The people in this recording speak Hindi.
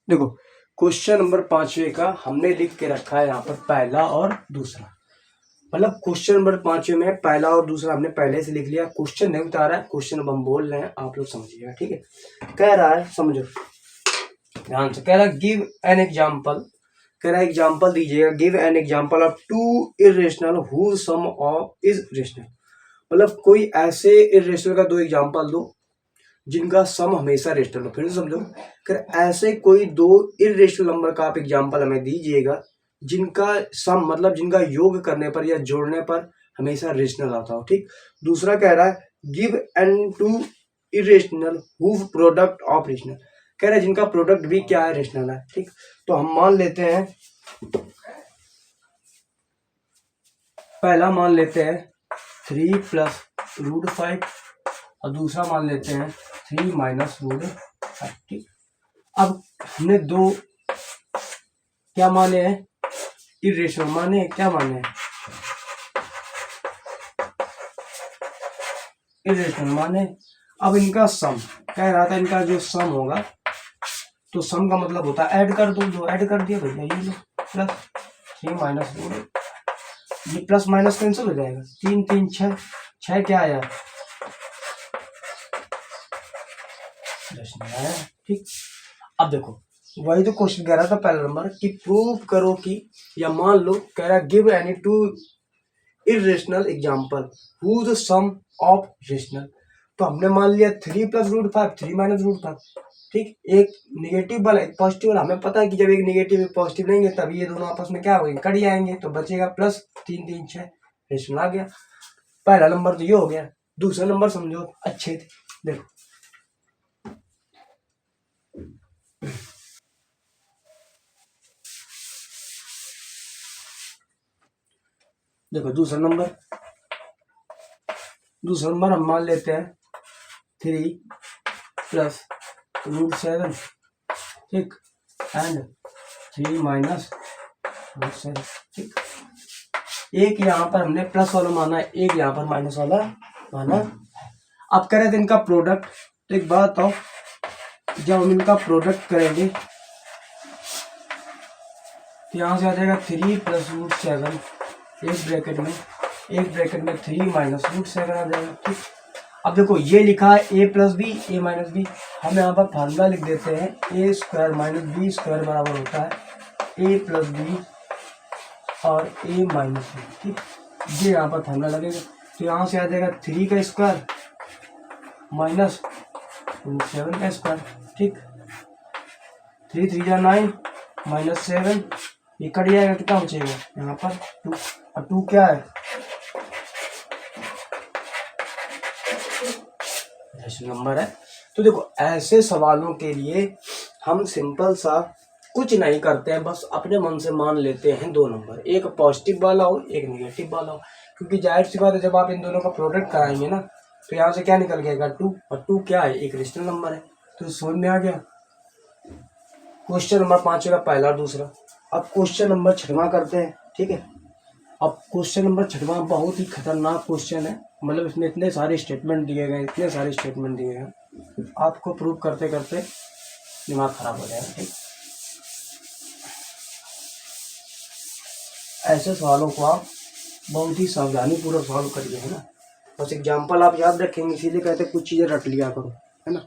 देखो क्वेश्चन नंबर 5वें का हमने लिख के रखा है यहाँ पर पहला और दूसरा, मतलब क्वेश्चन नंबर 5वें में पहला और दूसरा हमने पहले से लिख लिया। क्वेश्चन नहीं बता रहा है, क्वेश्चन अब हम बोल रहे हैं, आप लोग समझिएगा, ठीक है। कह रहा है, समझो ध्यान से, कह रहा है गिव एन एग्जाम्पल, कह रहा है एग्जाम्पल दीजिएगा, give an example of two irrational whose sum of is rational, मतलब कोई ऐसे इरेशनल का दो एग्जाम्पल दो जिनका सम हमेशा रेशनल हो। फिर से समझो, अगर ऐसे कोई दो इरेशनल नंबर का आप एग्जाम्पल हमें दीजिएगा जिनका सम मतलब जिनका योग करने पर या जोड़ने पर हमेशा रेशनल आता हो, ठीक। दूसरा कह रहा है give an two irrational who product of rational, कह रहा है जिनका प्रोडक्ट भी क्या है, रेशनल है, ठीक। तो हम मान लेते हैं, पहला मान लेते हैं 3 प्लस रूट 5 और दूसरा मान लेते हैं 3 माइनस रूट 5, ठीक। अब हमने दो क्या माने हैं, इरेशनल माने हैं, क्या माने हैं, इरेशनल माने। अब इनका सम कह रहा था, इनका जो सम होगा, तो सम का मतलब होता है ऐड कर दो, जो ऐड कर दिया भैया ये लो प्लस 3 माइनस रूट, ये प्लस माइनस कैंसिल हो जाएगा, 3 3 6, 6 क्या आया, आया, ठीक। अब देखो वही तो क्वेश्चन कह रहा था पहला नंबर कि प्रूव करो कि, या मान लो कह रहा है give any two irrational example whose sum of rational, तो हमने मान लिया 3 प्लस रूट 5 3 माइनस रूट 5, ठीक। एक निगेटिव वाला एक पॉजिटिव वाला, हमें पता है कि जब एक निगेटिव एक पॉजिटिव लेंगे तभी ये दोनों आपस में क्या होंगे, कट जाएंगे, तो बचेगा प्लस 3 3 6, रेशनल आ गया। पहला नंबर तो ये हो गया। दूसरा नंबर समझो अच्छे थे, देखो देखो दूसरा नंबर हम मान लेते हैं 3 प्लस रूट 7, ठीक, एंड 3 माइनस रूट 7, ठीक। एक यहाँ पर हमने प्लस वाला माना है, एक यहाँ पर माइनस वाला माना। अब कह रहे थे इनका प्रोडक्ट, तो एक बात हो, जब हम इनका प्रोडक्ट करेंगे तो यहाँ से आ जाएगा 3 प्लस रूट 7, एक ब्रैकेट में 3 माइनस रूट 7 आ जाएगा, ठीक। अब देखो ये लिखा है a plus b a minus b, हम यहाँ पर फार्मूला लिख देते हैं a square minus b square बराबर होता है a प्लस बी और a माइनस बी, ठीक। ये यहाँ पर फार्मूला लगेगा, तो यहाँ से आ जाएगा 3 का स्क्वायर माइनस रूट 7 का स्क्वायर, ठीक। 3 3 जा 9 माइनस 7, ये कट जाएगा, कितना बचेगा यहाँ पर 2, और 2 क्या है, नंबर है। तो देखो ऐसे सवालों के लिए हम सिंपल सा कुछ नहीं करते हैं, बस अपने मन से मान लेते हैं दो नंबर, एक पॉजिटिव वाला हो एक निगेटिव वाला हो, क्योंकि जाहिर सी बात है जब आप इन दोनों का प्रोडक्ट कराएंगे ना तो यहाँ से क्या निकल गएगा 2, और 2 क्या है, एक रेशनल नंबर है। तो समझ में आ गया क्वेश्चन नंबर 5 का पहला और दूसरा। अब क्वेश्चन नंबर 6वां करते हैं, ठीक है। अब क्वेश्चन नंबर 6वां बहुत ही खतरनाक क्वेश्चन है, मतलब इसमें इतने सारे स्टेटमेंट दिए गए हैं, आपको प्रूव करते करते दिमाग खराब हो जाएगा, ठीक। ऐसे सवालों को आप बहुत ही सावधानी पूर्वक सॉल्व करिए, है ना। बस एग्जाम्पल आप याद रखेंगे, इसीलिए कहते हैं कुछ चीज़ें रट लिया करो, है ना।